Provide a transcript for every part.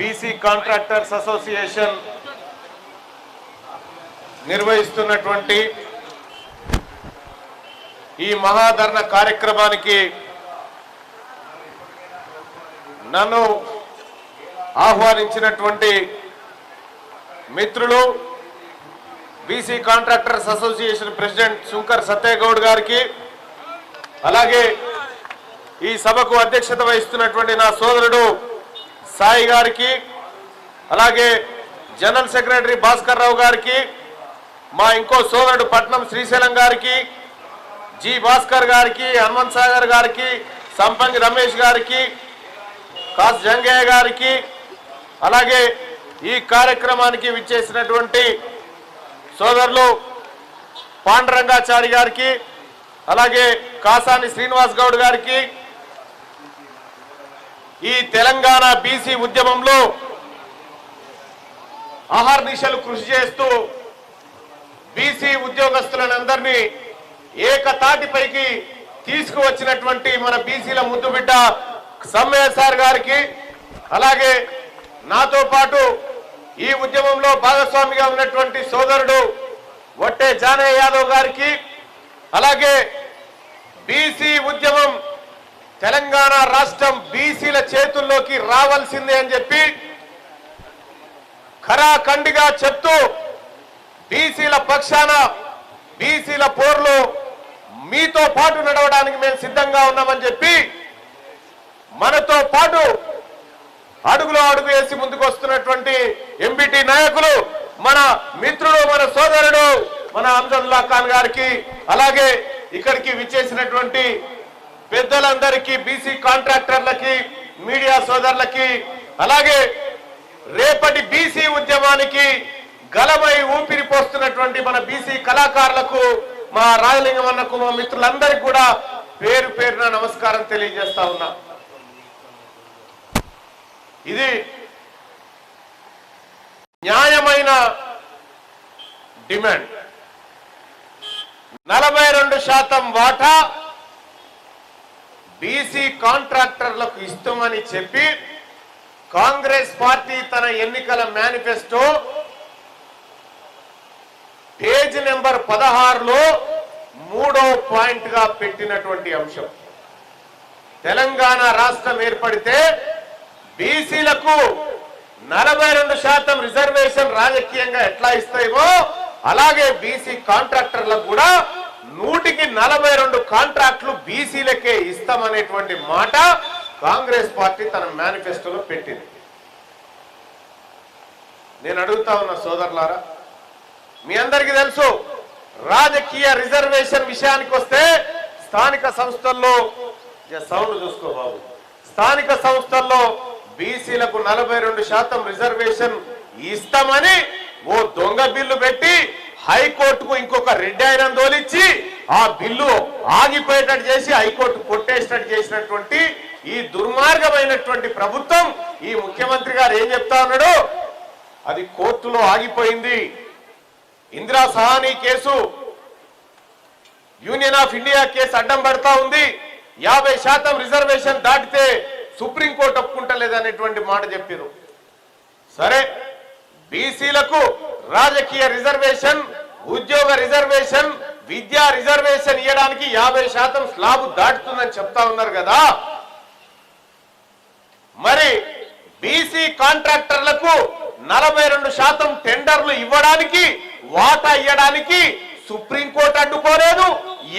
BC contractors association నిర్వహిస్తున్నటువంటి ఈ మహాధరణ కార్యక్రమానికి నన్ను ఆహ్వానించినటువంటి మిత్రులు BC contractors association president Sunkar Satyagoud గారికి, అలాగే ఈ సభకు అధ్యక్షత వహిస్తున్నటువంటి నా సోదరుడు సాయి గారికి, అలాగే జనరల్ సెక్రటరీ భాస్కర్ రావు గారికి, మా ఇంకో సోదరుడు పట్నం శ్రీశైలం గారికి, జి భాస్కర్ గారికి, హనుమంత్ సాగర్ గారికి, సంపంగి రమేష్ గారికి, కాస్ జంగయ్య గారికి, అలాగే ఈ కార్యక్రమానికి విచ్చేసినటువంటి సోదరులు పాండురంగాచారి గారికి, అలాగే కాసాని శ్రీనివాస్ గౌడ్ గారికి, ఈ తెలంగాణ బీసీ ఉద్యమంలో అహర్నిశలు కృషి చేస్తూ బీసీ ఉద్యోగస్తులందరినీ ఏకతాటిపైకి తీసుకువచ్చినటువంటి మన బీసీల ముద్దుబిడ్డ సమ్మయ్య సార్ గారికి, అలాగే నాతో పాటు ఈ ఉద్యమంలో భాగస్వామిగా ఉన్నటువంటి సోదరుడు వట్టే జానయ్య యాదవ్ గారికి, అలాగే బీసీ ఉద్యమం తెలంగాణ రాష్ట్రం బీసీల చేతుల్లోకి రావాల్సిందే అని చెప్పి ఖరాఖండిగా చెప్తూ బీసీల పక్షాన బీసీల పోర్లో మీతో పాటు నడవడానికి మేము సిద్ధంగా ఉన్నామని చెప్పి మనతో పాటు అడుగులో అడుగు వేసి ముందుకు వస్తున్నటువంటి ఎంబీటీ నాయకులు మన మిత్రుడు, మన సోదరుడు, మన అమ్జదుల్లా ఖాన్ గారికి, అలాగే ఇక్కడికి విచ్చేసినటువంటి పెద్దలందరికీ, బీసీ కాంట్రాక్టర్లకి, మీడియా సోదరులకి, అలాగే రేపటి బీసీ ఉద్యమానికి గలమై ఊపిరి పోస్తున్నటువంటి మన బీసీ కళాకారులకు, మా రాజలింగం అన్నకు, మా మిత్రులందరికీ కూడా పేరు పేరున నమస్కారం తెలియజేస్తా ఉన్నా. ఇది న్యాయమైన డిమాండ్. 42% వాటా బీసీ కాంట్రాక్టర్లకు ఇస్తామని చెప్పి కాంగ్రెస్ పార్టీ తన ఎన్నికల మేనిఫెస్టో పేజ్ నెంబర్ 16లో 3వ పాయింట్ గా పెట్టినటువంటి అంశం. తెలంగాణ రాష్ట్రం ఏర్పడితే బీసీలకు 42% రిజర్వేషన్ రాజకీయంగా ఎట్లా ఇస్తాయో అలాగే బీసీ కాంట్రాక్టర్లకు కూడా 100కి 42 కాంట్రాక్టులు బీసీలకే ఇస్తామనేటువంటి మాట కాంగ్రెస్ పార్టీ తన మేనిఫెస్టోలో పెట్టింది. నేను అడుగుతా ఉన్న సోదరులారా, మీ అందరికీ తెలుసు రాజకీయ రిజర్వేషన్ విషయానికి వస్తే స్థానిక సంస్థల్లో, సౌండ్ చూసుకో బాబు, స్థానిక సంస్థల్లో బీసీలకు 42% రిజర్వేషన్ ఇస్తామని ఓ దొంగ బిల్లు పెట్టి హైకోర్టుకు ఇంకొక రెడ్డి ఆయన తోలిచ్చి ఆ బిల్లు ఆగిపోయేటట్టు చేసి హైకోర్టు కొట్టేసినట్టు చేసినటువంటి ఈ దుర్మార్గమైనటువంటి ప్రభుత్వం, ఈ ముఖ్యమంత్రి గారు ఏం చెప్తా ఉన్నాడు, అది కోర్టులో ఆగిపోయింది. Indira Sahani case, union of India case అడ్డం పడతా ఉంది. 50% రిజర్వేషన్ దాటితే సుప్రీంకోర్టు ఒప్పుకుంటలేదనేటువంటి మాట చెప్పారు. సరే, బీసీలకు రాజకీయ రిజర్వేషన్, ఉద్యోగ రిజర్వేషన్, విద్యా రిజర్వేషన్ ఇవ్వడానికి 50% స్లాబ్ దాటుతుందని చెప్తా ఉన్నారు కదా. మరి బీసీ కాంట్రాక్టర్లకు 42% టెండర్లు ఇవ్వడానికి, వాటా ఇవ్వడానికి సుప్రీంకోర్టు అడ్డుకోలేదు,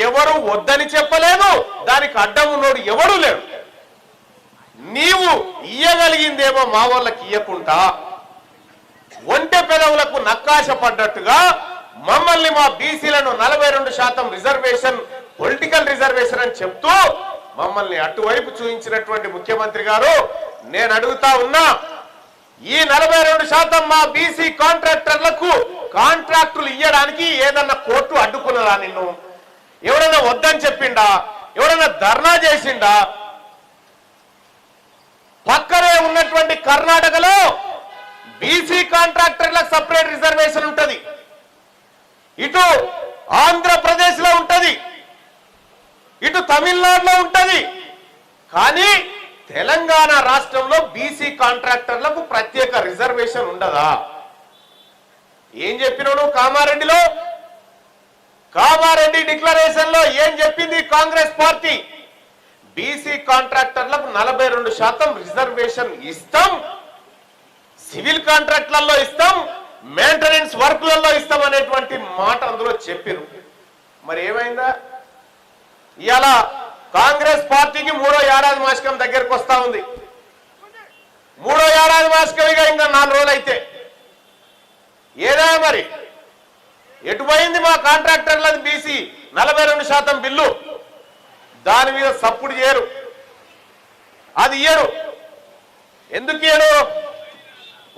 ఎవరు వద్దని చెప్పలేదు, దానికి అడ్డం ఉన్నోడు ఎవడూ లేడు. నీవు ఇయ్యగలిగిందేమో మా వాళ్ళకి ఇయ్యకుండా ఒంటె పెదవులకు నక్కాశ పడ్డట్టుగా మమ్మల్ని, మా బీసీలను 42% రిజర్వేషన్, పొలిటికల్ రిజర్వేషన్ అని చెప్తూ మమ్మల్ని అటువైపు చూపించినటువంటి ముఖ్యమంత్రి గారు, నేను అడుగుతా ఉన్నా, ఈ 42% మా బీసీ కాంట్రాక్టర్లకు కాంట్రాక్టులు ఇవ్వడానికి ఏదన్నా కోర్టు అడ్డుకున్నదా? నిన్ను ఎవరైనా వద్దని చెప్పిండా? ఎవరైనా ధర్నా చేసిండా? పక్కనే ఉన్నటువంటి కర్ణాటకలో బీసీ కాంట్రాక్టర్లకు సపరేట్ రిజర్వేషన్ ఉంటది, ఇటు ఆంధ్రప్రదేశ్ లో ఉంటది, ఇటు తమిళనాడులో ఉంటది. కానీ తెలంగాణ రాష్ట్రంలో బీసీ కాంట్రాక్టర్లకు ప్రత్యేక రిజర్వేషన్ ఉండదా? ఏం చెప్పినావు కామారెడ్డిలో? కామారెడ్డి డిక్లరేషన్ లో ఏం చెప్పింది కాంగ్రెస్ పార్టీ? బీసీ కాంట్రాక్టర్లకు 42% రిజర్వేషన్ ఇస్తాం, సివిల్ కాంట్రాక్ట్లలో ఇస్తాం, మెయింటెనెన్స్ వర్క్లలో ఇస్తాం అనేటువంటి మాట అందులో చెప్పారు. మరి ఏమైందా? ఇవాళ కాంగ్రెస్ పార్టీకి 3వ ఏడాది మాసికం దగ్గరకు వస్తా ఉంది. 3వ ఏడాది మాసికమిగా ఇంకా 4 రోజులు అయితే ఏదా మరి ఎటుపోయింది మా కాంట్రాక్టర్లది బీసీ 42% బిల్లు? దాని మీద సప్పుడు చేయరు, అది ఇయ్యరు. ఎందుకు ఇయ్యరు?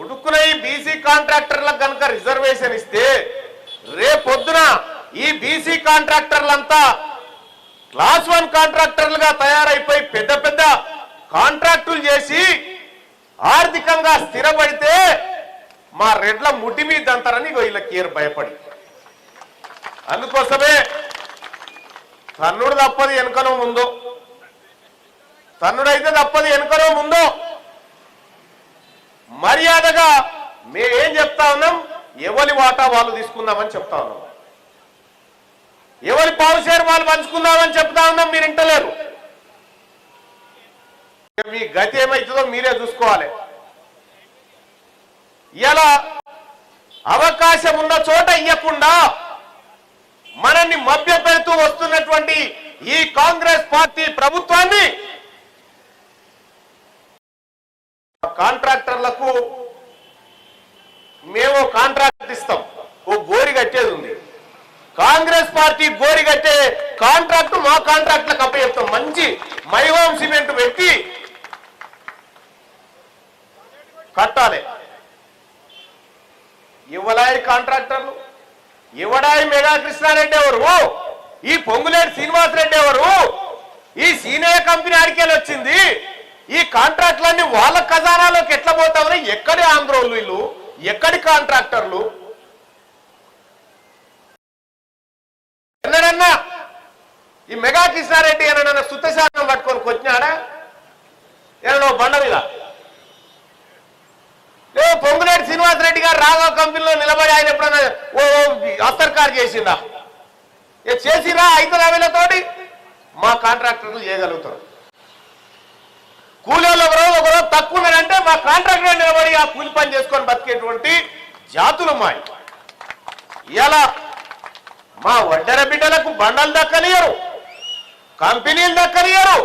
ఉడుక్కున ఈ బీసీ కాంట్రాక్టర్లకు కనుక రిజర్వేషన్ ఇస్తే రేపొద్దున ఈ బీసీ కాంట్రాక్టర్లంతా క్లాస్ 1 కాంట్రాక్టర్లుగా తయారైపోయి పెద్ద పెద్ద కాంట్రాక్టులు చేసి ఆర్థికంగా స్థిరపడితే మా రెడ్ల ముట్టి మీద అంటారని వీళ్ళకి భయపడి, అందుకోసమే తన్నుడు తప్పది వెనుకనో ముందో, తన్నుడైతే తప్పది వెనుకనో ముందో మర్యాదగా మేమేం చెప్తా ఉన్నాం, ఎవరి వాటా వాళ్ళు తీసుకుందామని చెప్తా ఉన్నాం, ఎవరి పావుషేరు వాళ్ళు పంచుకుందామని చెప్తా ఉన్నాం. మీరు ఇంటలేరు. మీ గతి ఏమవుతుందో మీరే చూసుకోవాలి. ఇలా అవకాశం ఉన్న చోట ఇవ్వకుండా మనల్ని మభ్య పెడుతూ వస్తున్నటువంటి ఈ కాంగ్రెస్ పార్టీ ప్రభుత్వాన్ని కాంట్రాక్టర్లకు మేము కాంట్రాక్ట్ ఇస్తాం, ఓ గోరి కట్టేది ఉంది. కాంగ్రెస్ పార్టీ గోరి కట్టే కాంట్రాక్ట్ మా కాంట్రాక్ట్లకు అప్పచెప్తాం. మంచి మైహోమ్ సిమెంట్ పెట్టి కట్టాలి. ఇవ్వలాయి కాంట్రాక్టర్లు, ఇవ్వడాయి మెగా కృష్ణారెడ్డి ఎవరు, ఈ పొంగులేటి శ్రీనివాసరెడ్డి ఎవరు, ఈ సీనియర్ కంపెనీ ఆడికేలు వచ్చింది, ఈ కాంట్రాక్ట్లన్నీ వాళ్ళ ఖజానాలోకి ఎట్లా పోతామని ఎక్కడి ఆంధ్రోళ్ళు వీళ్ళు, ఎక్కడి కాంట్రాక్టర్లు? ఎన్నడన్నా ఈ మెగా కృష్ణారెడ్డి ఏమన్నా సుత్తశాసనం పట్టుకొని వచ్చినాడా? ఏమన్నా బండ మీద పొంగులేటి శ్రీనివాసరెడ్డి గారు రాఘవ్ కంపెనీలో నిలబడి ఆయన ఎప్పుడన్నా ఓ అస్తర్కారు చేసిందా? చేసిరా 5,000తోటి మా కాంట్రాక్టర్లు చేయగలుగుతారు. కూలీలు ఒకరోజు తక్కువ ఉన్నాడంటే మా కాంట్రాక్టర్ నిలబడి ఆ కూలి పని చేసుకొని బతికేటువంటి జాతులు మాయి. ఇలా మా వడ్డెర బిడ్డలకు బండలు దక్కనియరు, కంపెనీలు దక్కనియరు,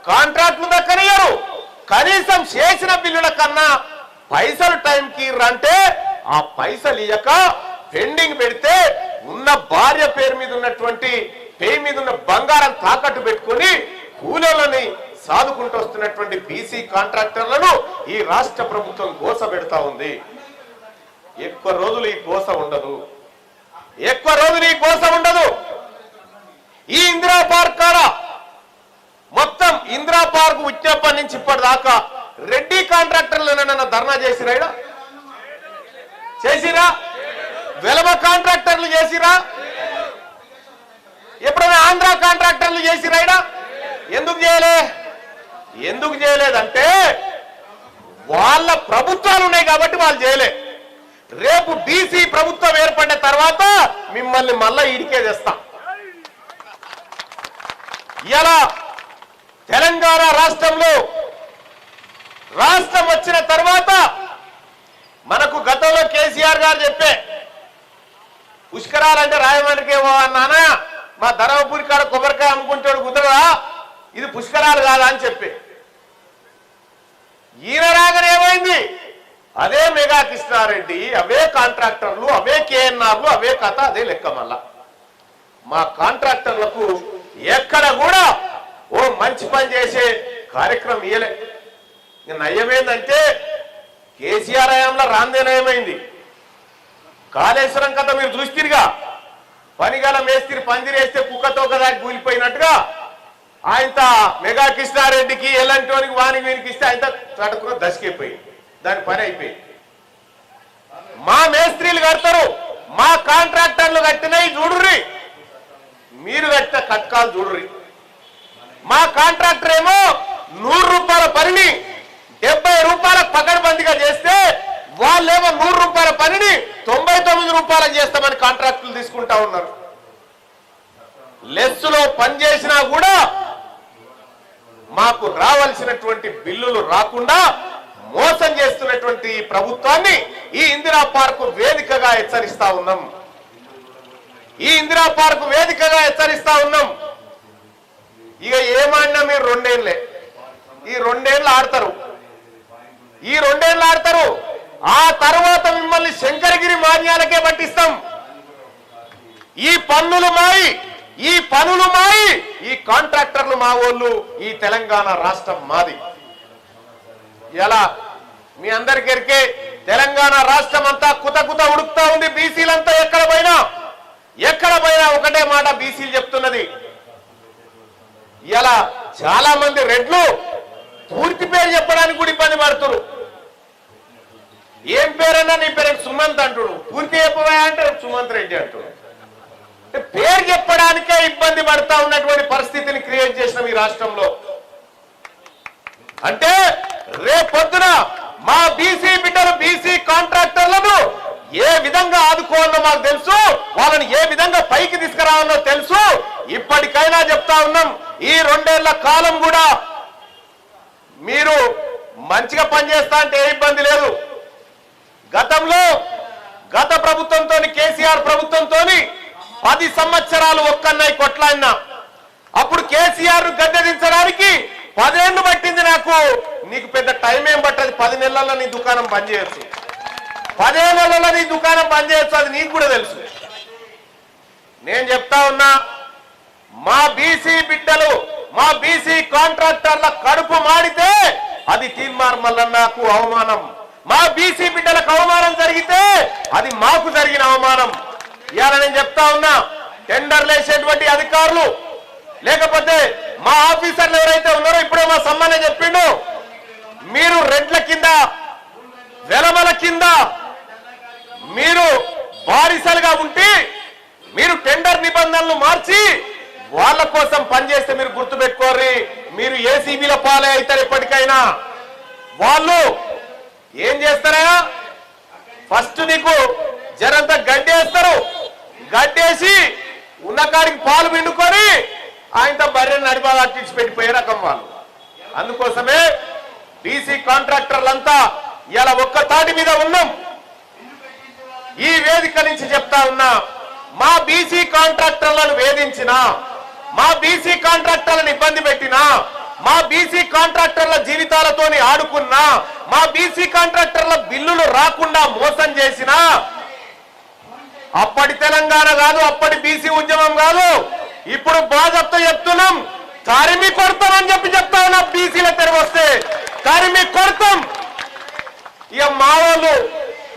కాంట్రాక్టులు దక్కనియరు. కనీసం చేసిన బిల్లుల కన్నా పైసలు టైంకి అంటే ఆ పైసలు ఇయ్యక పెండింగ్ పెడితే ఉన్న భార్య పేరు మీద ఉన్నటువంటి పేరు మీద ఉన్న బంగారం తాకట్టు పెట్టుకొని కూలీలని సాదుకుంటూ వస్తున్నటువంటి బీసీ కాంట్రాక్టర్లను ఈ రాష్ట్ర ప్రభుత్వం గోస పెడతా ఉంది. ఎక్కువ రోజులు ఈ గోస ఉండదు, ఎక్కువ రోజులు ఈ గోస ఉండదు. ఈ ఇందిరా పార్క్ కాడ మొత్తం ఇందిరా పార్క్ ఉచ్చినప్పటి నుంచి ఇప్పటిదాకా రెడ్డి కాంట్రాక్టర్లు ఏమైనా ధర్నా చేసిరా? చేసిరా? వెలమ కాంట్రాక్టర్లు చేసిరా? ఎప్పుడైనా ఆంధ్ర కాంట్రాక్టర్లు చేసిరా? ఎందుకు చేయలే? ఎందుకు చేయలేదంటే వాళ్ళ ప్రభుత్వాలు ఉన్నాయి కాబట్టి వాళ్ళు చేయలే. రేపు బీసీ ప్రభుత్వం ఏర్పడిన తర్వాత మిమ్మల్ని మళ్ళా ఈడికే తెస్తాం. ఇలా తెలంగాణ రాష్ట్రంలో రాష్ట్రం వచ్చిన తర్వాత మనకు గతంలో కేసీఆర్ గారు చెప్పే పుష్కరాలంటే రాయమానికి నానా మా ధర్మపురి కాడ కొబ్బరికాయ అమ్ముకుంటాడు కుదరదా, ఇది పుష్కరాలు కాదా అని చెప్పి ఈయన రాగానే ఏమైంది? అదే మెగా కృష్ణారెడ్డి, అవే కాంట్రాక్టర్లు, అవే కేఎన్ఆర్లు, అవే కథ, అదే లెక్క. మళ్ళా మా కాంట్రాక్టర్లకు ఎక్కడ కూడా ఓ మంచి పని చేసే కార్యక్రమం ఇయ్యలే. నయమేందంటే కేసీఆర్ హయాంలో రాందే నయమైంది. కాళేశ్వరం కథ మీరు చూస్తీరుగా, పనిగల మేస్త్రి పందిరేస్తే కుక్కతో కదా కూలిపోయినట్టుగా ఆయన మెగా కృష్ణారెడ్డికి ఎలాంటి వానికి వీనికి ఇస్తే ఆయన చటుకున్న దశకైపోయింది, దాని పని అయిపోయింది. మా మేస్త్రీలు కడతారు, మా కాంట్రాక్టర్లు కట్టినవి చూడుర్రి, మీరు కట్టిన కట్కాలు చూడుర్రి. మా కాంట్రాక్టర్ ఏమో 100 రూపాయల పనిని 70 రూపాయలకు పకడ్బందీగా చేస్తే వాళ్ళేమో 100 రూపాయల పనిని 99 రూపాయలకు చేస్తామని కాంట్రాక్టులు తీసుకుంటా ఉన్నారు. లెస్సులో పనిచేసినా కూడా మాకు రావాల్సినటువంటి బిల్లులు రాకుండా మోసం చేస్తున్నటువంటి ప్రభుత్వాన్ని ఈ ఇందిరా పార్కు వేదికగా హెచ్చరిస్తా ఉన్నాం. ఈ ఇందిరా పార్కు వేదికగా హెచ్చరిస్తా ఉన్నాం. ఇక ఏమన్నా మీరు 2 ఏళ్లే, ఈ 2 ఏళ్ళు ఆడతారు, ఈ 2 ఏళ్ళు ఆడతారు. ఆ తర్వాత మిమ్మల్ని శంకరగిరి మాన్యాలకే పట్టిస్తాం. ఈ పన్నులు మాయి, ఈ పనులు మాయి, ఈ కాంట్రాక్టర్లు మా వాళ్ళు, ఈ తెలంగాణ రాష్ట్రం మాది. ఎలా మీ అందరికీ తెలంగాణ రాష్ట్రం అంతా కుతకుత ఉడుకుతా ఉంది. బీసీలంతా ఎక్కడ పోయినా ఒకటే మాట బీసీలు చెప్తున్నది. ఇలా చాలా మంది రెడ్లు పూర్తి పేరు చెప్పడానికి కూడా ఇబ్బంది పడుతున్నారు. ఏం పేరన్నా నీ పేరు సుమంత్ అంటుడు, పూర్తి చెప్పవా అంటే సుమంత్ రెడ్డి అంటుడు. పేరు చెప్పడానికే ఇబ్బంది పడతా ఉన్నటువంటి పరిస్థితిని క్రియేట్ చేసిన ఈ రాష్ట్రంలో. అంటే రేపొద్దున మా బీసీ బిడ్డలు, బీసీ కాంట్రాక్టర్లను ఏ విధంగా ఆదుకోవాలో మాకు తెలుసు, వాళ్ళని ఏ విధంగా పైకి తీసుకురావాలో తెలుసు. ఇప్పటికైనా చెప్తా ఉన్నాం, ఈ 2 ఏళ్ల కాలం కూడా మీరు మంచిగా పనిచేస్తా అంటే ఏ ఇబ్బంది లేదు. గతంలో గత ప్రభుత్వంతో, కేసీఆర్ ప్రభుత్వంతో 10 సంవత్సరాలు ఒక్కన్నయ్య కొట్లాడినా. అప్పుడు కేసీఆర్ గద్దె దించడానికి 10 ఏళ్లు పట్టింది నాకు. నీకు పెద్ద టైం ఏం పట్టదు, 10 నెలల్లో నీ దుకాణం బంద్ చేయొచ్చు, 10 నెలల్లో నీ దుకాణం బంద్ చేయొచ్చు. అది నీకు కూడా తెలుసు. నేను చెప్తా ఉన్నా, మా బీసీ బిడ్డలు, మా బీసీ కాంట్రాక్టర్ల కడుపు మాడితే అది తీర్మార్ మల్లన్నకు అవమానం. మా బీసీ బిడ్డలకు అవమానం జరిగితే అది మాకు జరిగిన అవమానం. ఇవాళ నేను చెప్తా ఉన్నా, టెండర్లు వేసేటువంటి అధికారులు లేకపోతే మా ఆఫీసర్లు ఎవరైతే ఉన్నారో, ఇప్పుడే మా సమ్మానే చెప్పిండు, మీరు రెడ్ల కింద, వెలమల కింద మీరు బారిసలుగా ఉంటే మీరు టెండర్ నిబంధనలు మార్చి వాళ్ళ కోసం పనిచేస్తే మీరు గుర్తుపెట్టుకోర్రి, మీరు ఏసీబీల పాలే అవుతారు. ఎప్పటికైనా వాళ్ళు ఏం చేస్తారా, ఫస్ట్ నీకు జరంత గడ్డేస్తారు, గడ్డేసి ఉన్న కాడికి పాలు పిండుకొని ఆయనతో బర్రెని నడిపాగా అట్టించి పెట్టిపోయే రకం వాళ్ళు. అందుకోసమే బీసీ కాంట్రాక్టర్లంతా ఇలా ఒక్క తాటి మీద ఉన్నాం. ఈ వేదిక నుంచి చెప్తా ఉన్నా, మా బీసీ కాంట్రాక్టర్లను వేధించినా, మా బీసీ కాంట్రాక్టర్లను ఇబ్బంది పెట్టినా, మా బీసీ కాంట్రాక్టర్ల జీవితాలతోని ఆడుకున్నా, మా బీసీ కాంట్రాక్టర్ల బిల్లులు రాకుండా మోసం చేసినా, అప్పటి తెలంగాణ కాదు, అప్పటి బీసీ ఉద్యమం కాదు, ఇప్పుడు బాధతో చెప్తున్నాం, తరిమి కొడతామని చెప్తా ఉన్నా. బీసీల తెరవ వస్తే తరిమి కొడతాం. ఇక మా వాళ్ళు,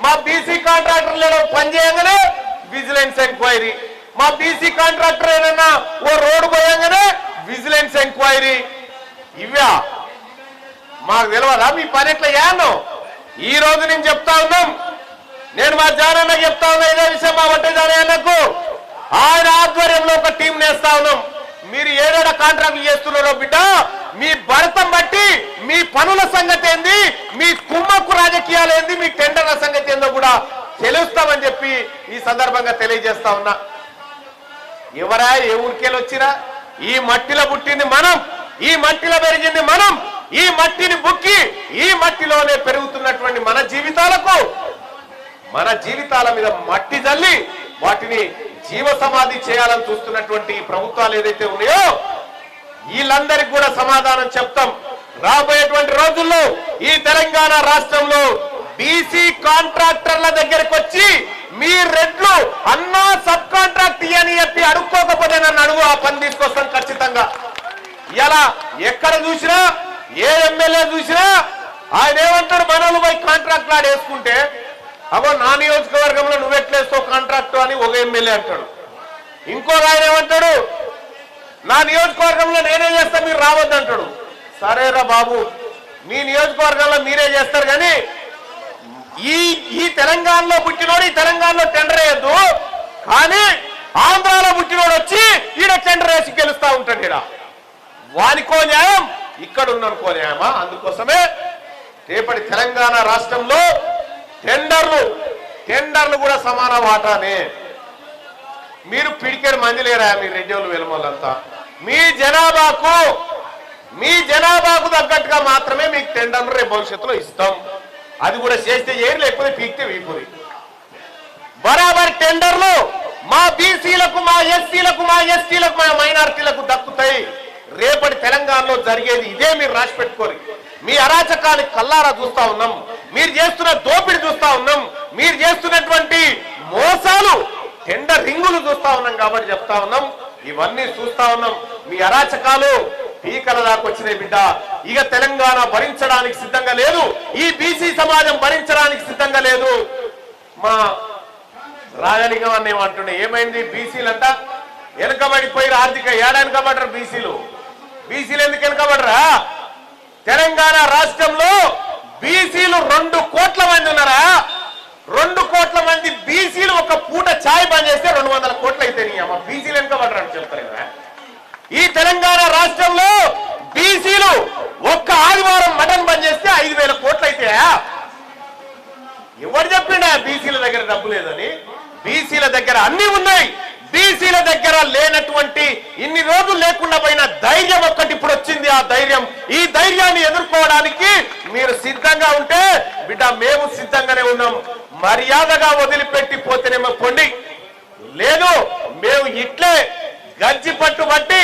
మా బీసీ కాంట్రాక్టర్లు పని చేయగానే విజిలెన్స్ ఎంక్వైరీ, మా బీసీ కాంట్రాక్టర్ ఏదన్నా ఓ రోడ్డు పోయంగానే విజిలెన్స్ ఎంక్వైరీ. ఇవ్వా మాకు తెలియదా మీ పని ఎట్లా చేయాలో? ఈ రోజు నేను చెప్తా ఉన్నాం, నేను మా జానన్నకు చెప్తా ఉన్నా ఇదే విషయం. మా వడ్డే జానన్నకు ఆయన ఆధ్వర్యంలో ఒక టీం నేస్తా ఉన్నాం. మీరు ఏడేడ కాంట్రాక్ట్లు చేస్తున్నారో బిడ్డ, మీ భరతం బట్టి మీ పనుల సంగతి ఏంది, మీ కుమ్మక్కు రాజకీయాలు ఏంది, మీ టెండర్ల సంగతి ఏందో కూడా తెలుస్తామని చెప్పి ఈ సందర్భంగా తెలియజేస్తా ఉన్నా. ఎవరా ఏ ఊరికెళ్ళి వచ్చిరా? ఈ మట్టిలో పుట్టింది మనం, ఈ మట్టిలో పెరిగింది మనం, ఈ మట్టిని బుక్కి ఈ మట్టిలోనే పెరుగుతున్నటువంటి మన జీవితాలకు, మన జీవితాల మీద మట్టి జల్లి వాటిని జీవ సమాధి చేయాలని చూస్తున్నటువంటి ప్రభుత్వాలు ఏదైతే ఉన్నాయో వీళ్ళందరికీ కూడా సమాధానం చెప్తాం. రాబోయేటువంటి రోజుల్లో ఈ తెలంగాణ రాష్ట్రంలో బీసీ కాంట్రాక్టర్ల దగ్గరకు వచ్చి మీ రెడ్లు అన్నా సబ్ కాంట్రాక్ట్ అని చెప్పి అడుక్కోకపోతే నన్ను అడుగు, ఆ పని తీసుకొస్తాం ఖచ్చితంగా. ఇలా ఎక్కడ చూసినా, ఏ ఎమ్మెల్యే చూసినా ఆయన ఏమంటాడు, మనోళ్ళు పోయి కాంట్రాక్ట్ లాడ్ వేసుకుంటే అగో నా నియోజకవర్గంలో నువ్వెట్లేస్తావు కాంట్రాక్ట్ అని ఒక ఎమ్మెల్యే అంటాడు. ఇంకొక ఆయన ఏమంటాడు, నా నియోజకవర్గంలో నేనే చేస్తా మీరు రావద్దు అంటాడు. సరేరా బాబు, మీ నియోజకవర్గంలో మీరే చేస్తారు, కానీ ఈ తెలంగాణలో పుట్టినోడు ఈ తెలంగాణలో టెండర్ వేయద్దు, కానీ ఆంధ్రాలో పుట్టినోడు వచ్చి ఈడ టెండర్ వేసి గెలుస్తా ఉంటాడు. ఈడ వానికో న్యాయం ఇక్కడ ఉన్ననుకోనేమా. అందుకోసమే రేపటి తెలంగాణ రాష్ట్రంలో టెండర్లు కూడా సమాన వాటానే. మీరు పిడికేడు మంది లేరా మీ రెడ్డిలు వెలుమలంతా? మీ జనాభాకు తగ్గట్టుగా మాత్రమే మీకు టెండర్లు రేపు భవిష్యత్తులో ఇస్తాం. అది కూడా చేస్తే ఏం, లేకపోతే పీక్తే వీపుది. బరాబర్ టెండర్లు మా బీసీలకు, మా ఎస్సీలకు, మా ఎస్టీలకు, మా మైనారిటీలకు దక్కుతాయి. రేపటి తెలంగాణలో జరిగేది ఇదే. మీరు రాసి పెట్టుకోరు. మీ అరాచకాన్ని కల్లారా చూస్తా ఉన్నాం. మీరు చేస్తున్న దోపిడి చూస్తా ఉన్నాం. మీరు చేస్తున్నటువంటి మోసాలు, టెండర్ రింగులు చూస్తా ఉన్నాం. కాబట్టి చెప్తా ఉన్నాం, ఇవన్నీ చూస్తా ఉన్నాం. మీ అరాచకాలు పీకల దాకా వచ్చినాయి బిడ్డ. ఇక తెలంగాణ భరించడానికి సిద్ధంగా లేదు. ఈ బీసీ సమాజం భరించడానికి సిద్ధంగా లేదు. మా రాజలింగం అన్న ఏమంటుండే, ఏమైంది బీసీలంట వెనుకబడిపోయి ఆర్థిక ఏడా వెనుకబడ్డారు బీసీలు ఎందుకు వెనుకబడరా? తెలంగాణ రాష్ట్రంలో బీసీలు 2 కోట్ల మంది ఉన్నారా? 2 కోట్ల మంది బీసీలు ఒక పూట ఛాయ్ బంద్ చేస్తే 200 కోట్లు అయితే బీసీలు వెనుకబడరా అని చెప్తారు కదా. ఈ తెలంగాణ రాష్ట్రంలో బీసీలు ఒక్క ఆదివారం మటన్ బంద్ చేస్తే 5,000 కోట్లు అయితే ఎవరు చెప్పిండా బీసీల దగ్గర డబ్బు లేదని? బీసీల దగ్గర అన్ని ఉన్నాయి. బీసీల దగ్గర లేనటువంటి, ఇన్ని రోజులు లేకుండా పోయిన ధైర్యం ఒక్కటి ఇప్పుడు వచ్చింది. ఆ ధైర్యం, ఈ ధైర్యాన్ని ఎదుర్కోవడానికి మీరు సిద్ధంగా ఉంటే బిడ్డ మేము సిద్ధంగానే ఉన్నాం. మర్యాదగా వదిలిపెట్టి పోతేనేమో పొండి, లేదు మేము ఇట్లే గజ్జి పట్టుబట్టి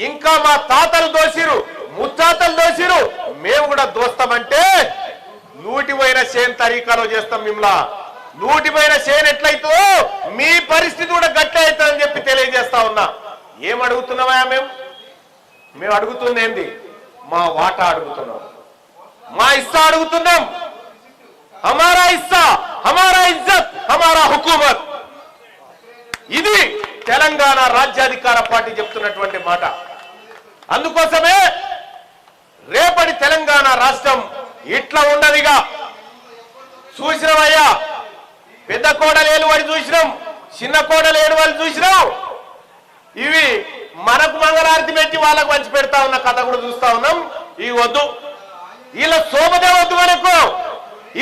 ఇంకా మా తాతలు దోసిరు, ముత్తాతలు దోసిరు, మేము కూడా దోస్తామంటే నూటిపోయిన చేను తరీకాలో చేస్తాం. మిమ్మల్ని నూటిపోయిన చేను ఎట్లయితో మీ పరిస్థితి కూడా గట్లే అవుతుందని చెప్పి తెలియజేస్తా ఉన్నా. ఏమడుగుతున్నావా? మేము అడుగుతుంది ఏంది? మా వాటా అడుగుతున్నాం, మా ఇస్సా అడుగుతున్నాం. హమారా ఇస్సా, హమారా ఇజ్జత్, హమారా హుకూమత్. ఇది తెలంగాణ రాజ్యాధికార పార్టీ చెప్తున్నటువంటి మాట. అందుకోసమే రేపటి తెలంగాణ రాష్ట్రం ఇట్లా ఉండదిగా. చూసినామయ్యా, పెద్ద కోడలేలు వాడి చూసినాం, చిన్న కోడలేలు వాళ్ళు చూసినాం. ఇవి మనకు మంగళారతి పెట్టి వాళ్ళకు పంచి పెడతా ఉన్న కథ కూడా చూస్తా ఉన్నాం. ఇవి వద్దు, వీళ్ళ సోపదే వద్దు మనకు.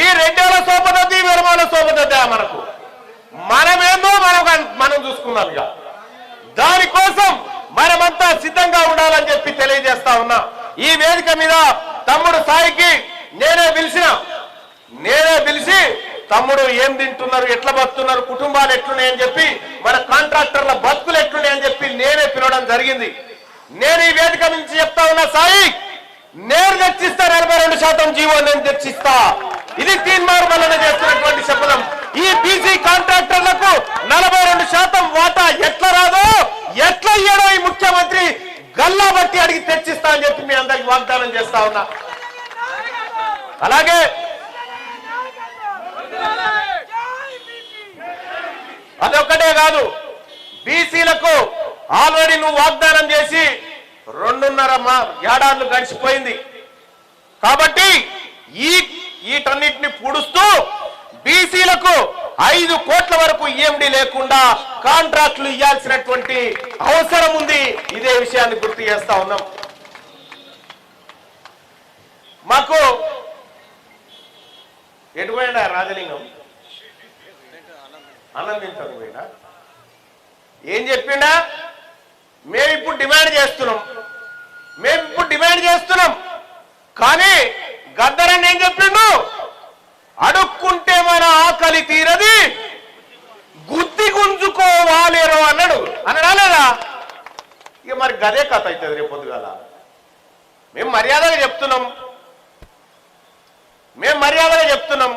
ఈ రెడ్డిల సోపదొద్దు, ఈ వెరమాల సోపదొద్దా మనకు. మనమేందో మనం చూసుకున్నాం. ఇక దానికోసం మనమంతా సిద్ధంగా ఉండాలని చెప్పి తెలియజేస్తా ఉన్నా. ఈ వేదిక మీద తమ్ముడు సాయికి నేనే పిలిచి తమ్ముడు ఏం తింటున్నారు, ఎట్లా బతున్నారు, కుటుంబాలు ఎట్లున్నాయని చెప్పి, మన కాంట్రాక్టర్ల బతుకులు ఎట్లున్నాయని చెప్పి నేనే పిలవడం జరిగింది. నేను ఈ వేదిక నుంచి చెప్తా ఉన్నా, సాయి నేను తెచ్చిస్తా, 42% జీవో నేను తెచ్చిస్తా. ఇది తీన్మార్ వలన చేస్తున్నటువంటి శపథం. ఈ బీసీ కాంట్రాక్టర్లకు 42% వాటా ఎట్లా రాదో, ఎట్లా ఇయ్యడో ఈ ముఖ్యమంత్రి గల్లా బట్టి అడిగి తెచ్చిస్తా అని చెప్పి మీ అందరికి వాగ్దానం చేస్తా ఉన్నా. అలాగే అదొక్కటే కాదు, బీసీలకు ఆల్రెడీ నువ్వు వాగ్దానం చేసి 2.5 ఏడాళ్ళు గడిచిపోయింది. కాబట్టి వీటన్నిటిని పూడుస్తూ బీసీలకు 5 కోట్ల వరకు ఈఎండి లేకుండా కాంట్రాక్టులు ఇవ్వాల్సినటువంటి అవసరం ఉంది. ఇదే విషయాన్ని గుర్తు చేస్తా ఉన్నాం. మాకు ఎటు పోయినా రాజలింగం ఆనందించాను పోయినా ఏం చెప్పిండా? మేము ఇప్పుడు డిమాండ్ చేస్తున్నాం, కానీ గద్దరని ఏం చెప్పిండు? అడుక్కుంటే మన ఆకలి తీరది, గుద్ది గుంజుకోవాలేరో అన్నాడు. అనడా లేదా? ఇక మరి గదే కథ అవుతుంది రేపు పొద్దుగాల. మేము మర్యాదగా చెప్తున్నాం,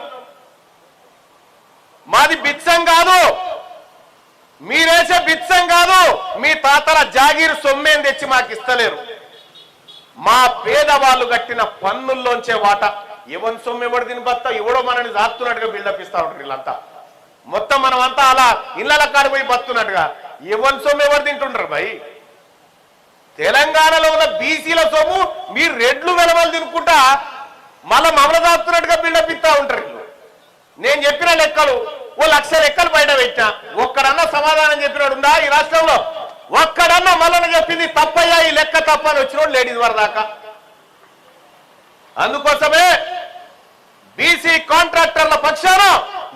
మాది బిత్సం కాదు, మీరేసే బిత్సం కాదు. మీ తాతల జాగీరు సొమ్మేం తెచ్చి మాకు ఇస్తలేరు. మా పేదవాళ్ళు కట్టిన పన్నుల్లోంచే వాట. ఎవరి సొమ్ము ఎవడు తిని బస్తా, ఎవడో మనని జాస్తున్నట్టుగా బిల్డప్ ఇస్తా ఉంటారు వీళ్ళంతా. మొత్తం మనం అంతా అలా ఇళ్ళ కాడిపోయి బతున్నట్టుగా ఎవరి సొమ్ము ఎవరు తింటుంటారు భయ్? తెలంగాణలో ఉన్న బీసీల సొమ్ము మీరు రెడ్లు వెలవలు తినుకుంటా మళ్ళా మమ్మల్ని దాస్తున్నట్టుగా బిల్డప్ ఇస్తా ఉంటారు. నేను చెప్పిన లెక్కలు 1,00,000 లెక్కలు బయట పెట్టినా, ఒక్కడన్నా సమాధానం చెప్పినాడు ఉందా ఈ రాష్ట్రంలో? ఒక్కడన్నా మళ్ళీ చెప్పింది తప్పయ్యా, ఈ లెక్క తప్పని వచ్చినోడు లేడీస్ వరదాకా. అందుకోసమే బీసీ కాంట్రాక్టర్ల పక్షాన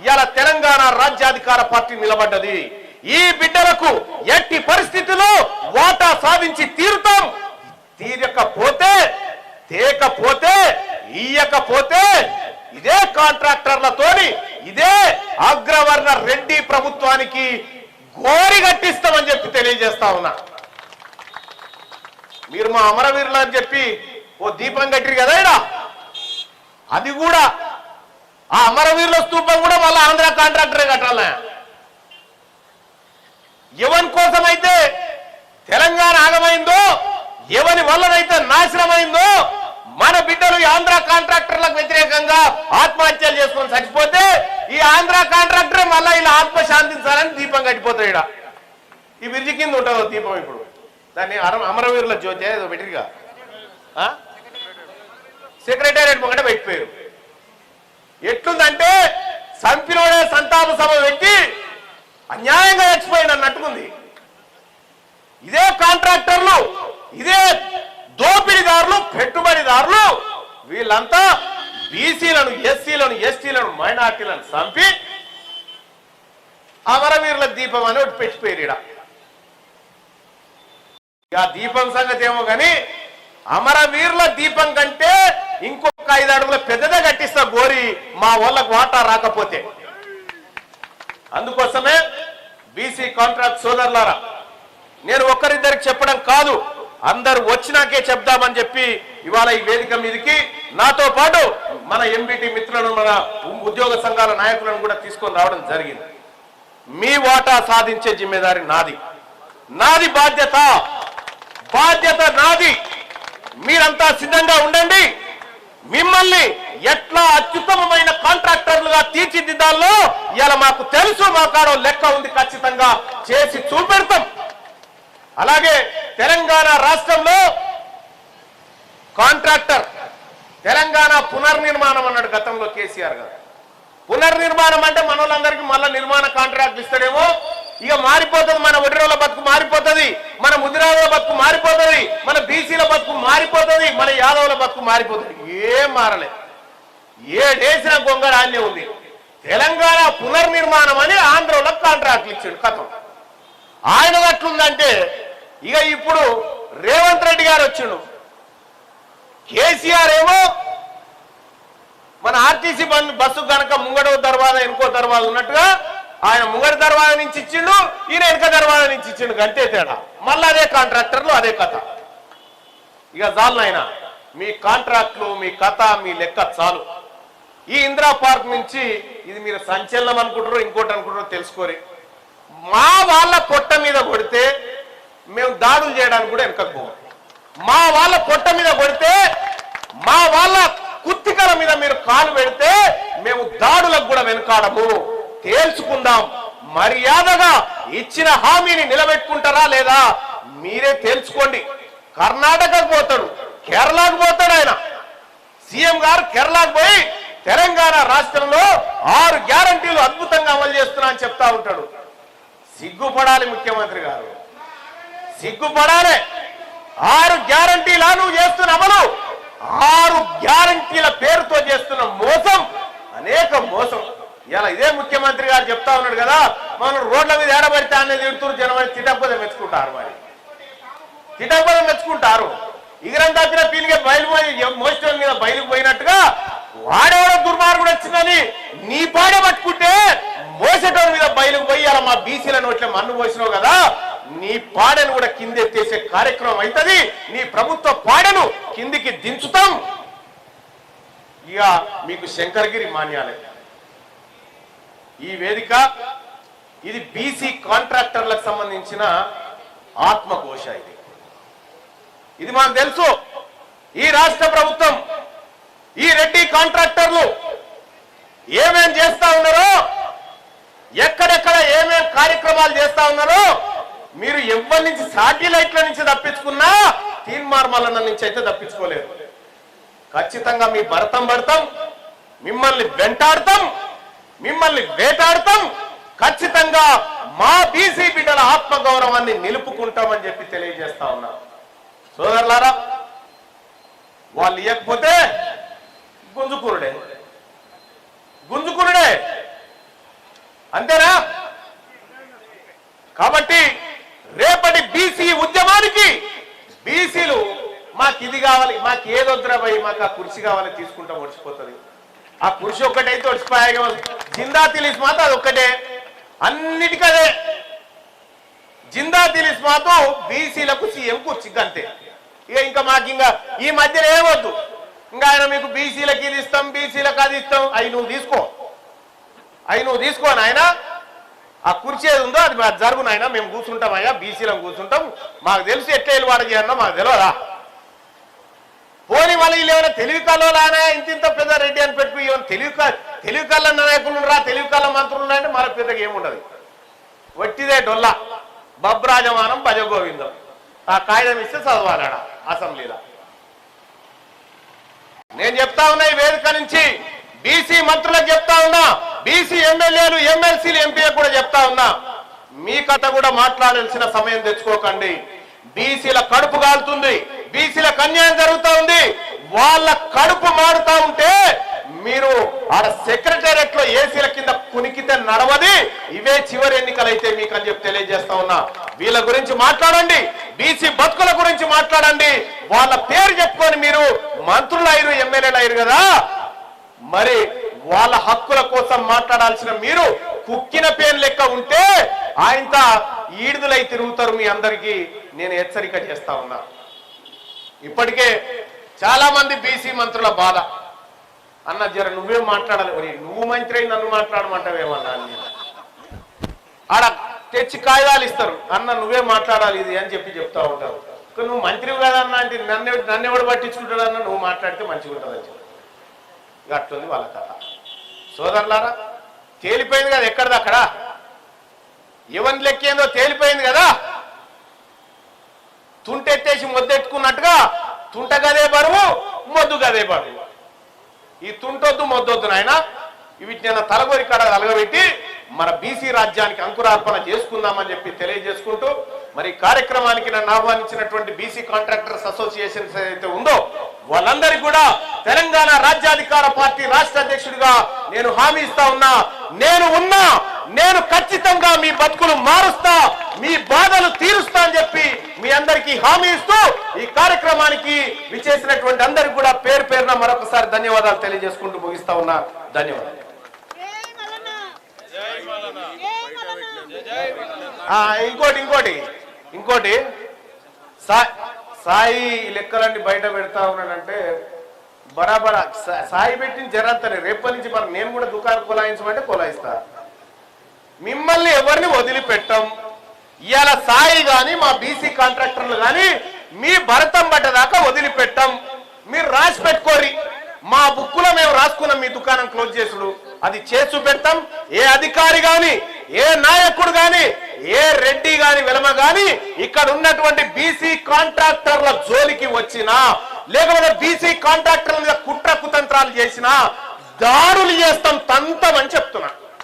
ఇవాళ తెలంగాణ రాజ్యాధికార పార్టీ నిలబడ్డది. ఈ బిడ్డలకు ఎట్టి పరిస్థితుల్లో వాటా సాధించి తీరుతాం. తీరకపోతే ఇయ్యకపోతే ఇదే కాంట్రాక్టర్లతోని ఇదే అగ్రవర్ణ రెడ్డి ప్రభుత్వానికి గోరి కట్టిస్తామని చెప్పి తెలియజేస్తా ఉన్నా. మీరు మా అమరవీరులు అని చెప్పి ఓ దీపం కట్టిరు కదా ఇడా, అది కూడా ఆ అమరవీరుల స్తూపం కూడా మళ్ళీ ఆంధ్ర కాంట్రాక్టరే కట్టాల. ఎవరి కోసమైతే తెలంగాణ ఆగమైందో, ఎవరి వల్లనైతే నాశనమైందో, మన బిడ్డలు ఈ ఆంధ్ర కాంట్రాక్టర్లకు వ్యతిరేకంగా ఆత్మహత్యలు చేసుకొని చచ్చిపోతే ఈ ఆంధ్ర కాంట్రాక్టరే మళ్ళీ ఇలా ఆత్మ శాంతించాలని దీపం కట్టిపోతాడు. ఇడ ఈ బ్రిడ్జి కింద ఉంటుందో దీపం, ఇప్పుడు దాన్ని అమరవీరుల జ్యోతి ఏదో పెట్టిరుగా, సెక్రటేరియట్ ముంగట పెట్టిపోయారు. ఎట్లుందంటే సంపినోడే సంతాప సభ పెట్టి అన్యాయంగా చచ్చిపోయింది అన్నట్టుకుంది. ఇదే కాంట్రాక్టర్లు, ఇదే దోపిడీదారులు, పెట్టుబడిదారులు వీళ్ళంతా బీసీలను, ఎస్సీలను, ఎస్టీలను, మైనార్టీలను చంపి అమరవీరుల దీపం అని ఒకటి పెట్టిపోయారు. ఆ దీపం సంగతి ఏమో కానీ అమరవీరుల దీపం కంటే ఇంకొక 5 అడుగుల పెద్దదే కట్టిస్తా గోరి మా వాళ్ళకు వాటా రాకపోతే. అందుకోసమే బీసీ కాంట్రాక్ట్ సోదరులారా, నేను ఒక్కరిద్దరికి చెప్పడం కాదు, అందరు వచ్చినాకే చెప్దామని చెప్పి ఇవాళ ఈ వేదిక మీదకి నాతో పాటు మన ఎంబీటీ మిత్రులను, మన ఉద్యోగ సంఘాల నాయకులను కూడా తీసుకొని రావడం జరిగింది. మీ వాటా సాధించే జిమ్మేదారి నాది బాధ్యత నాది. మీరంతా సిద్ధంగా ఉండండి. మిమ్మల్ని ఎట్లా అత్యుత్తమమైన కాంట్రాక్టర్లుగా తీర్చిదిద్దాలో ఇలా మాకు తెలుసు, మా కాడ లెక్క ఉంది, ఖచ్చితంగా చేసి చూపెడతాం. అలాగే తెలంగాణ రాష్ట్రంలో కాంట్రాక్టర్ తెలంగాణ పునర్నిర్మాణం అన్నాడు గతంలో కేసీఆర్ గారు. పునర్నిర్మాణం అంటే మన వాళ్ళందరికీ మళ్ళా నిర్మాణ కాంట్రాక్ట్ ఇస్తాడేమో, ఇక మారిపోతుంది. మన ఒడిరోల బతుకు మారిపోతుంది, మన ముదిరాజుల బతుకు మారిపోతుంది, మన బీసీల బతుకు మారిపోతుంది, మన యాదవుల బతుకు మారిపోతుంది. ఏం మారలే, ఏడేసిన గొంగడ ఆన్నే ఉంది. తెలంగాణ పునర్నిర్మాణం అని ఆంధ్రలకు కాంట్రాక్ట్లు ఇచ్చాడు కథం. ఆయన అట్లుందంటే ఇక ఇప్పుడు రేవంత్ రెడ్డి గారు వచ్చిండు, కేసీఆర్ ఏమో మన ఆర్టీసీ బస్సు కనుక ముంగడ దర్వాజా ఇంకో దర్వాజా ఉన్నట్టుగా ఆయన ముంగడి దర్వాజా నుంచి ఇచ్చిండు, ఈయన వెనక దర్వాజా నుంచి ఇచ్చిండు, అంతే తేడా. మళ్ళీ అదే కాంట్రాక్టర్లు, అదే కథ. ఇక చాలు నాయన, మీ కాంట్రాక్ట్లు, మీ కథ, మీ లెక్క చాలు. ఈ ఇందిరా పార్క్ నుంచి ఇది మీరు సంచలనం అనుకుంటారో ఇంకోటి అనుకుంటారో తెలుసుకోరి. మా వాళ్ళ పొట్ట మీద కొడితే మేము దాడులు చేయడానికి కూడా వెనకపోం. మా వాళ్ళ పొట్ట మీద కొడితే, మా వాళ్ళ కుత్తికల మీద మీరు కాలు పెడితే మేము దాడులకు కూడా వెనకాడము. తేల్చుకుందాం. మర్యాదగా ఇచ్చిన హామీని నిలబెట్టుకుంటారా లేదా మీరే తేల్చుకోండి. కర్ణాటకకు పోతాడు, కేరళకు పోతాడు. ఆయన సీఎం గారు కేరళకు పోయి తెలంగాణ రాష్ట్రంలో 6 గ్యారంటీలు అద్భుతంగా అమలు చేస్తున్నా అని చెప్తా ఉంటాడు. సిగ్గుపడాలి ముఖ్యమంత్రి గారు, సిగ్గుపడాలి. 6 గ్యారంటీలా నువ్వు చేస్తున్న అమలు, 6 గ్యారంటీల పేరుతో చేస్తున్న మోసం, అనేక మోసం. ఇలా ఇదే ముఖ్యమంత్రి గారు చెప్తా ఉన్నాడు కదా, మనం రోడ్ల మీద ఏడబడితే అనేది తిడుతురు, జనం తిట్టకపోతే మెచ్చుకుంటారు. మరి తిట్టకపోతే మెచ్చుకుంటారు. ఇగరం తప్పిన పీలిగే బయలుపోయి మోస్టోన్ మీద బయలుకు పోయినట్టుగా వాడేవాడో దుర్మార్గుడు వచ్చిందని నీ పాడే పట్టుకుంటే మోసేటోని మీద బయలుకు పోయి అలా మా బీసీల నోట్లే మన్ను పోసినావు కదా, నీ పాడను కూడా కిందెత్తేసే కార్యక్రమం అవుతుంది. నీ ప్రభుత్వ పాడను కిందికి దించుతాం. ఇక మీకు శంకరగిరి మాన్యాలే ఈ వేదిక. ఇది బీసీ కాంట్రాక్టర్లకు సంబంధించిన ఆత్మఘోష. ఇది మాకు తెలుసు. ఈ రాష్ట్ర ప్రభుత్వం, ఈ రెడ్డి కాంట్రాక్టర్లు ఏమేం చేస్తా ఉన్నారో, ఎక్కడెక్కడ ఏమేం కార్యక్రమాలు చేస్తా ఉన్నారో మీరు ఎవరి నుంచి శాటిలైట్ల నుంచి తప్పించుకున్నా తీన్మార్ మల్లన్న నుంచి అయితే తప్పించుకోలేదు. ఖచ్చితంగా మీ భరతం పడతాం, మిమ్మల్ని వెంటాడతాం, మిమ్మల్ని వేటాడతాం. ఖచ్చితంగా మా బీసీ బిడ్డల ఆత్మగౌరవాన్ని నిలుపుకుంటామని చెప్పి తెలియజేస్తా ఉన్నా. సోదరులారా, వాళ్ళు ఇవ్వకపోతే మాకు ఇది కావాలి, మాకు ఏదొద్దురా భయ్, మాకు ఆ కుర్చీ కావాలి, తీసుకుంటాం, ఒడిచిపోతుంది. ఆ కుర్చీ ఒక్కటైతే ఒడిచిపోయాక జిందా తిలిస్ మాత్రం అది ఒక్కటే, అన్నిటికదే. జిందా తిలిస్ మాత్రం బీసీలకు సీఎం కుర్చీ అంతే. ఇక ఇంకా మాకు ఇంకా ఈ మధ్యలో ఏమొద్దు. ఇంకా ఆయన మీకు బీసీలకు ఇది ఇస్తాం, బీసీలకు అది ఇస్తాం, అవి నువ్వు తీసుకో నాయన. ఆ కుర్చీ ఏది ఉందో అది జరుగు నాయన, మేము కూర్చుంటాం అయ్యా, బీసీలకు కూర్చుంటాం, మాకు తెలుసు ఎట్లా వెళ్ళివాడ చేయన్నా మాకు తెలియదా. పోనీ మళ్ళీ వీళ్ళు ఏమైనా తెలివి కళ్ళోలానా ఇంత పెద్ద రెడ్డి అని పెట్టుకు ఏమైనా తెలివి కళ్ళ నాయకులు రా, తెలివి కళ్ళ మంత్రులు అంటే మళ్ళీ పెద్దగా ఏముండదు. వట్టిదే డొల్లా, బబ్రాజమానం భజగోవిందం. ఆ కాగితం ఇస్తే చదవాలడ అసెంబ్లీలో. నేను చెప్తా ఉన్నా ఈ వేదిక నుంచి బీసీ మంత్రులకు చెప్తా ఉన్నా, బీసీ ఎమ్మెల్యేలు, ఎమ్మెల్సీలు, ఎంపీలకు కూడా చెప్తా ఉన్నా, మీ కథ కూడా మాట్లాడాల్సిన సమయం తెచ్చుకోకండి. బీసీల కడుపు కాలుతుంది, బీసీలకు అన్యాయం జరుగుతూ ఉంది. వాళ్ళ కడుపు మారుతా ఉంటే మీరు ఆడ సెక్రటేరియట్ లో ఏసీల కింద కునికితే నడవది. ఇవే చివరి ఎన్నికలైతే మీకు అని చెప్పి తెలియజేస్తా ఉన్నా. వీళ్ళ గురించి మాట్లాడండి, బీసీ బతుకుల గురించి మాట్లాడండి. వాళ్ళ పేరు చెప్పుకొని మీరు మంత్రులు అయ్యారు, ఎమ్మెల్యేలు అయ్యారు కదా, మరి వాళ్ళ హక్కుల కోసం మాట్లాడాల్సిన మీరు కుక్కిన పేరు లెక్క ఉంటే ఆయనతో ఈడుదలై తిరుగుతారు. మీ అందరికీ నేను హెచ్చరిక చేస్తా ఉన్నా. ఇప్పటికే చాలా మంది బీసీ మంత్రుల బాధ, అన్న జర నువ్వేం మాట్లాడాలి, నువ్వు మంత్రి అయి నన్ను మాట్లాడమంటావేమన్నా. ఆడ తెచ్చి కాగితాలు ఇస్తారు, అన్న నువ్వే మాట్లాడాలి ఇది అని చెప్తా ఉంటారు. నువ్వు మంత్రివి కదా అన్న అంటే నన్ను ఎవడు పట్టించుకుంటాడన్న, నువ్వు మాట్లాడితే మంచిగా ఉంటుంది అని చెప్పి అట్లుంది వాళ్ళ కథ. సోదరులారా, తేలిపోయింది కదా ఎక్కడిది అక్కడ, ఎవరి లెక్కేందో తేలిపోయింది కదా. తుంటెత్తేసి మొద్దెట్టుకున్నట్టుగా తుంట గదే బరువు, మొద్దు గదే బరువు. ఈ తుంటొద్దు మొద్దొద్దు నాయన, వీటిని తలగొరి కాడ అలగబెట్టి మన బీసీ రాజ్యానికి అంకురార్పణ చేసుకుందామని చెప్పి తెలియజేసుకుంటూ, మరి కార్యక్రమానికి నన్ను ఆహ్వానించినటువంటి బీసీ కాంట్రాక్టర్స్ అసోసియేషన్స్ ఏదైతే ఉందో వాళ్ళందరికీ కూడా తెలంగాణ రాజ్యాధికార పార్టీ రాష్ట్ర అధ్యక్షుడిగా నేను హామీ ఇస్తా ఉన్నా. నేను ఖచ్చితంగా మీ బతుకులు మారుస్తా, మీ బాధలు తీరుస్తా అని చెప్పి మీ అందరికీ హామీ ఇస్తూ ఈ కార్యక్రమానికి విచ్చేసినటువంటి అందరికి కూడా పేరు పేరున మరొకసారి ధన్యవాదాలు తెలియజేసుకుంటూ ముగిస్తా ఉన్నా. ధన్యవాదాలు. ఇంకోటి సాయి లెక్కలన్నీ బయట పెడతా ఉన్నాడంటే బరాబరా సాయి పెట్టిన జరంతనే రేపటి నుంచి మరి నేను కూడా దుకాణం కొలాయించమంటే కొలాయిస్తా. మిమ్మల్ని ఎవరిని వదిలిపెట్టాం. ఇవాళ సాయి గాని మా బీసీ కాంట్రాక్టర్లు గాని మీ భరతం పడ్డదాకా వదిలిపెట్టాం. మీరు రాసి పెట్టుకోరి, మా బుక్కులో మేము రాసుకున్నాం మీ దుకాణం క్లోజ్ చేసుడు, అది చేసి పెడతాం. ఏ అధికారి గాని, ఏ నాయకుడు గాని, ఏ రెడ్డి గాని, వెలమ గాని ఇక్కడ ఉన్నటువంటి బీసీ కాంట్రాక్టర్ల జోలికి వచ్చినా, లేకపోతే బీసీ కాంట్రాక్టర్ల మీద కుట్ర కుతంత్రాలు చేసినా దాడులు చేస్తాం, తంతం అని చెప్తున్నా.